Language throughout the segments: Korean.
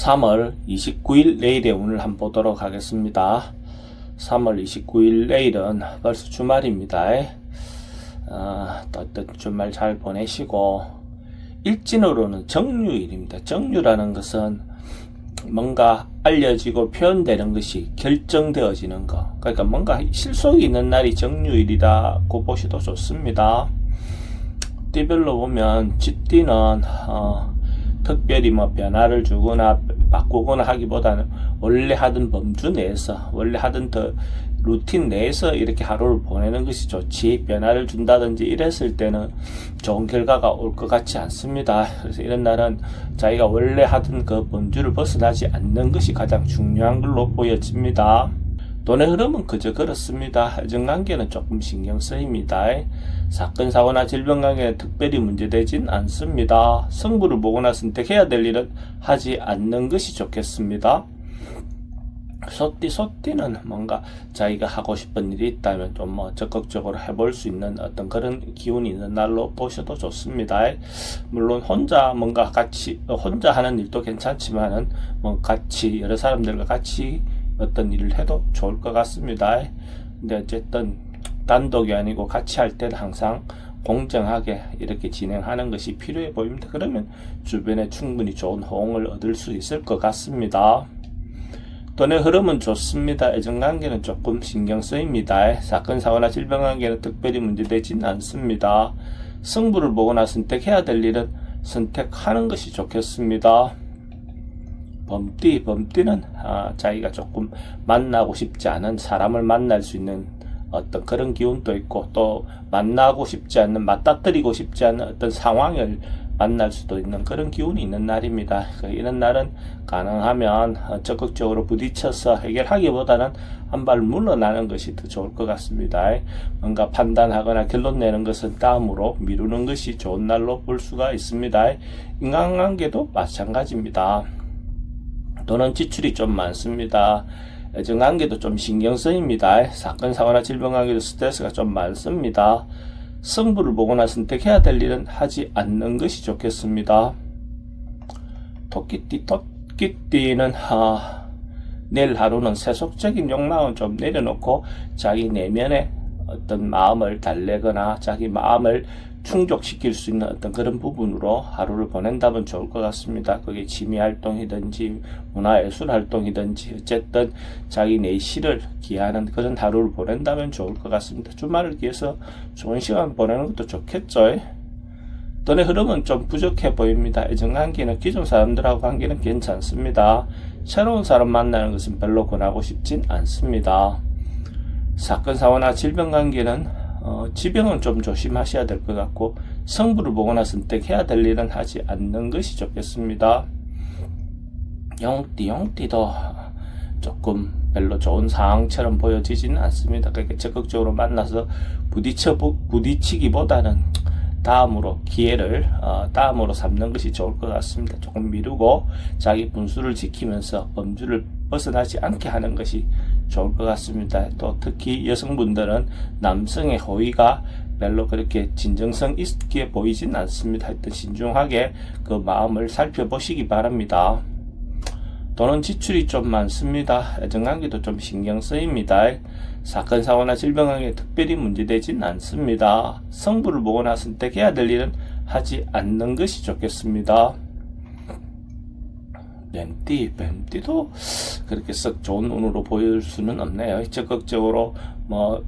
3월 29일 내일의 운을 한번 보도록 하겠습니다. 3월 29일 내일은 벌써 주말입니다. 어떤 주말 잘 보내시고, 일진으로는 정유일입니다. 정유라는 것은 뭔가 알려지고 표현되는 것이 결정되어지는 것. 그러니까 뭔가 실속이 있는 날이 정유일이라고 보셔도 좋습니다. 띠별로 보면 쥐띠는 특별히 변화를 주거나 바꾸거나 하기보다는 원래 하던 범주 내에서, 원래 하던 루틴 내에서 이렇게 하루를 보내는 것이 좋지, 변화를 준다든지 이랬을 때는 좋은 결과가 올 것 같지 않습니다. 그래서 이런 날은 자기가 원래 하던 그 범주를 벗어나지 않는 것이 가장 중요한 걸로 보여집니다. 돈의 흐름은 그저 그렇습니다. 애정관계는 조금 신경 쓰입니다. 사건, 사고나 질병 관계는 특별히 문제되진 않습니다. 승부를 보거나 선택해야 될 일은 하지 않는 것이 좋겠습니다. 소띠는 뭔가 자기가 하고 싶은 일이 있다면 좀 적극적으로 해볼 수 있는 어떤 그런 기운이 있는 날로 보셔도 좋습니다. 물론 혼자 뭔가 같이 혼자 하는 일도 괜찮지만은 같이 여러 사람들과 같이 어떤 일을 해도 좋을 것 같습니다. 근데 어쨌든 단독이 아니고 같이 할 때는 항상 공정하게 이렇게 진행하는 것이 필요해 보입니다. 그러면 주변에 충분히 좋은 호응을 얻을 수 있을 것 같습니다. 돈의 흐름은 좋습니다. 애정관계는 조금 신경 쓰입니다. 사건, 사고나 질병 관계는 특별히 문제되진 않습니다. 승부를 보거나 선택해야 될 일은 선택하는 것이 좋겠습니다. 범띠는 자기가 조금 만나고 싶지 않은 사람을 만날 수 있는 어떤 그런 기운도 있고, 또 만나고 싶지 않는, 맞닥뜨리고 싶지 않은 어떤 상황을 만날 수도 있는 그런 기운이 있는 날입니다. 이런 날은 가능하면 적극적으로 부딪혀서 해결하기보다는 한 발 물러나는 것이 더 좋을 것 같습니다. 뭔가 판단하거나 결론 내는 것은 다음으로 미루는 것이 좋은 날로 볼 수가 있습니다. 인간관계도 마찬가지입니다. 돈은 지출이 좀 많습니다. 애정관계도 좀 신경 쓰입니다. 사건, 사고나 질병 관계도 스트레스가 좀 많습니다. 승부를 보거나 선택해야 될 일은 하지 않는 것이 좋겠습니다. 토끼띠는 내일 하루는 세속적인 욕망은 좀 내려놓고 자기 내면의 어떤 마음을 달래거나 자기 마음을 충족시킬 수 있는 어떤 그런 부분으로 하루를 보낸다면 좋을 것 같습니다. 그게 취미활동이든지 문화예술활동이든지 어쨌든 자기 내실을 기하는 그런 하루를 보낸다면 좋을 것 같습니다. 주말을 기해서 좋은 시간 보내는 것도 좋겠죠. 돈의 흐름은 좀 부족해 보입니다. 애정관계는 기존 사람들하고 관계는 괜찮습니다. 새로운 사람 만나는 것은 별로 권하고 싶진 않습니다. 사건, 사고나 질병 관계는 지병은 좀 조심하셔야 될 것 같고, 승부를 보거나 선택해야 될 일은 하지 않는 것이 좋겠습니다. 용띠도 조금 별로 좋은 상황처럼 보여지지는 않습니다. 그러니까 적극적으로 만나서 부딪히기보다는 다음으로 기회를 다음으로 삼는 것이 좋을 것 같습니다. 조금 미루고 자기 분수를 지키면서 범주를 벗어나지 않게 하는 것이 좋을 것 같습니다. 또 특히 여성분들은 남성의 호의가 별로 그렇게 진정성 있게 보이진 않습니다. 하여튼 신중하게 그 마음을 살펴보시기 바랍니다. 돈은 지출이 좀 많습니다. 애정관계도 좀 신경 쓰입니다. 사건, 사고나 질병 관계 특별히 문제되진 않습니다. 승부를 보거나 선택해야 될 일은 하지 않는 것이 좋겠습니다. 뱀띠도 그렇게 썩 좋은 운으로 보일 수는 없네요. 적극적으로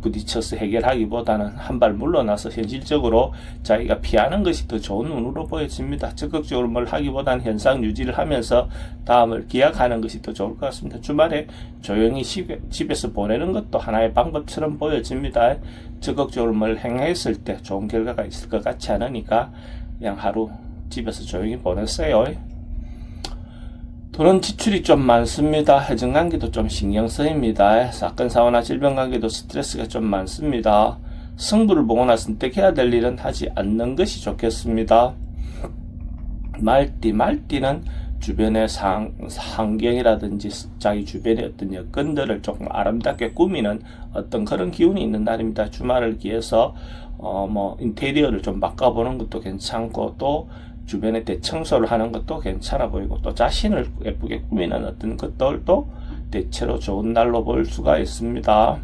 부딪혀서 해결하기보다는 한 발 물러나서 현실적으로 자기가 피하는 것이 더 좋은 운으로 보여집니다. 적극적으로 뭘 하기보다는 현상 유지를 하면서 다음을 기약하는 것이 더 좋을 것 같습니다. 주말에 조용히 집에서 보내는 것도 하나의 방법처럼 보여집니다. 적극적으로 뭘 행했을 때 좋은 결과가 있을 것 같지 않으니까 그냥 하루 집에서 조용히 보내세요. 돈은 지출이 좀 많습니다. 애정관계도 좀 신경 쓰입니다. 사건, 사고나 질병 관계도 스트레스가 좀 많습니다. 승부를 보거나 선택해야 될 일은 하지 않는 것이 좋겠습니다. 말띠는 주변의 환경이라든지 자기 주변의 어떤 여건들을 조금 아름답게 꾸미는 어떤 그런 기운이 있는 날입니다. 주말을 기해서 인테리어를 좀 바꿔보는 것도 괜찮고, 또 주변에 대청소를 하는 것도 괜찮아 보이고, 또 자신을 예쁘게 꾸미는 어떤 것들도 대체로 좋은 날로 볼 수가 있습니다.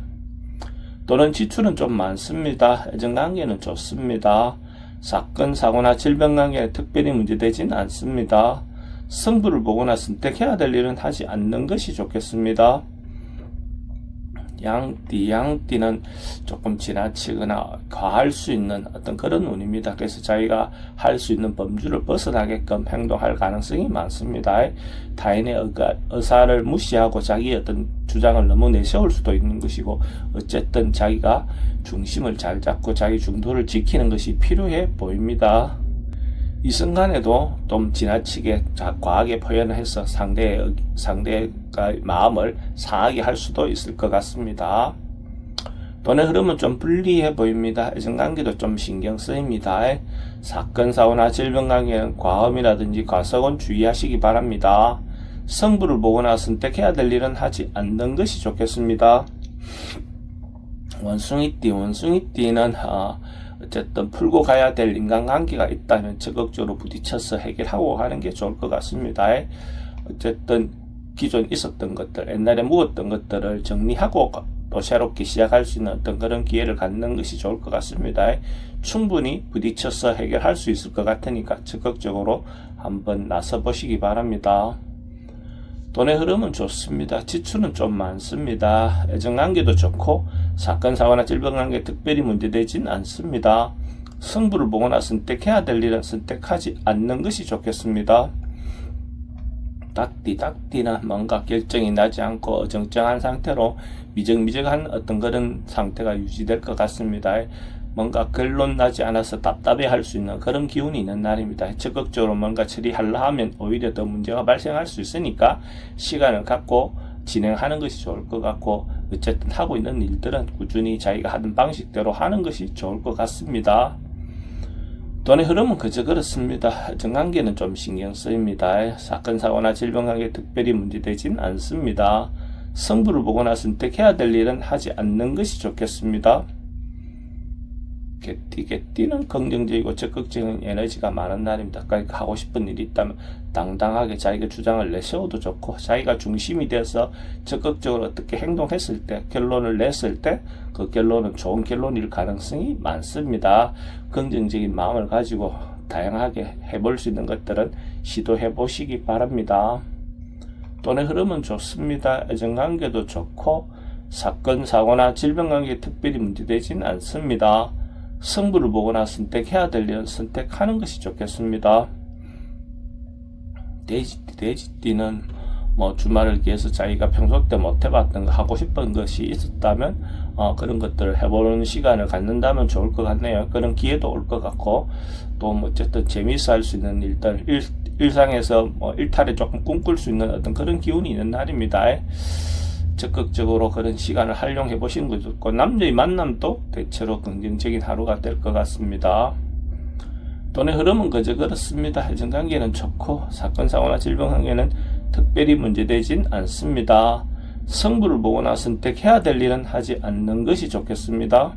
또는 지출은 좀 많습니다. 애정관계는 좋습니다. 사건, 사고나 질병관계는 특별히 문제되진 않습니다. 승부를 보거나 선택해야 될 일은 하지 않는 것이 좋겠습니다. 양띠는 조금 지나치거나 과할 수 있는 어떤 그런 운입니다. 그래서 자기가 할 수 있는 범주를 벗어나게끔 행동할 가능성이 많습니다. 타인의 의사를 무시하고 자기의 어떤 주장을 너무 내세울 수도 있는 것이고, 어쨌든 자기가 중심을 잘 잡고 자기 중도를 지키는 것이 필요해 보입니다. 이 순간에도 좀 지나치게 과하게 표현을 해서 상대가 마음을 상하게 할 수도 있을 것 같습니다. 돈의 흐름은 좀 불리해 보입니다. 애정관계도 좀 신경 쓰입니다. 사건, 사고나 질병관계는 과음이라든지 과속은 주의하시기 바랍니다. 승부를 보거나 선택해야 될 일은 하지 않는 것이 좋겠습니다. 원숭이띠는 어쨌든 풀고 가야 될 인간관계가 있다면 적극적으로 부딪혀서 해결하고 하는 게 좋을 것 같습니다. 어쨌든 기존 있었던 것들, 옛날에 묵었던 것들을 정리하고 또 새롭게 시작할 수 있는 어떤 그런 기회를 갖는 것이 좋을 것 같습니다. 충분히 부딪혀서 해결할 수 있을 것 같으니까 적극적으로 한번 나서 보시기 바랍니다. 돈의 흐름은 좋습니다. 지출은 좀 많습니다. 애정관계도 좋고 사건, 사고나 질병관계 특별히 문제되진 않습니다. 승부를 보거나 선택해야 될 일은 선택하지 않는 것이 좋겠습니다. 닭띠는 뭔가 결정이 나지 않고 어정쩡한 상태로 미적미적한 어떤 그런 상태가 유지될 것 같습니다. 뭔가 결론 나지 않아서 답답해 할 수 있는 그런 기운이 있는 날입니다. 적극적으로 뭔가 처리하려 하면 오히려 더 문제가 발생할 수 있으니까 시간을 갖고 진행하는 것이 좋을 것 같고, 어쨌든 하고 있는 일들은 꾸준히 자기가 하던 방식대로 하는 것이 좋을 것 같습니다. 돈의 흐름은 그저 그렇습니다. 정관계는 좀 신경 쓰입니다. 사건, 사고나 질병관계 특별히 문제되진 않습니다. 승부를 보거나 선택해야 될 일은 하지 않는 것이 좋겠습니다. 개띠는 긍정적이고 적극적인 에너지가 많은 날입니다. 그러니까 하고 싶은 일이 있다면 당당하게 자기가 주장을 내세워도 좋고, 자기가 중심이 돼서 적극적으로 어떻게 행동했을 때, 결론을 냈을 때 그 결론은 좋은 결론일 가능성이 많습니다. 긍정적인 마음을 가지고 다양하게 해볼 수 있는 것들은 시도해 보시기 바랍니다. 돈의 흐름은 좋습니다. 애정관계도 좋고 사건, 사고나 질병관계 특별히 문제되진 않습니다. 승부를 보거나 선택해야 될 일은 선택하는 것이 좋겠습니다. 돼지띠는 주말을 기해서 자기가 평소 때 못 해봤던 거, 하고 싶은 것이 있었다면 그런 것들을 해보는 시간을 갖는다면 좋을 것 같네요. 그런 기회도 올 것 같고, 또 어쨌든 재미있어 할 수 있는 일들, 일상에서 일탈에 조금 꿈꿀 수 있는 어떤 그런 기운이 있는 날입니다. 적극적으로 그런 시간을 활용해 보시는 것도 좋고, 남녀의 만남도 대체로 긍정적인 하루가 될 것 같습니다. 돈의 흐름은 그저 그렇습니다. 애정관계는 좋고 사건, 사고나 질병관계는 특별히 문제되진 않습니다. 승부를 보거나 선택해야 될 일은 하지 않는 것이 좋겠습니다.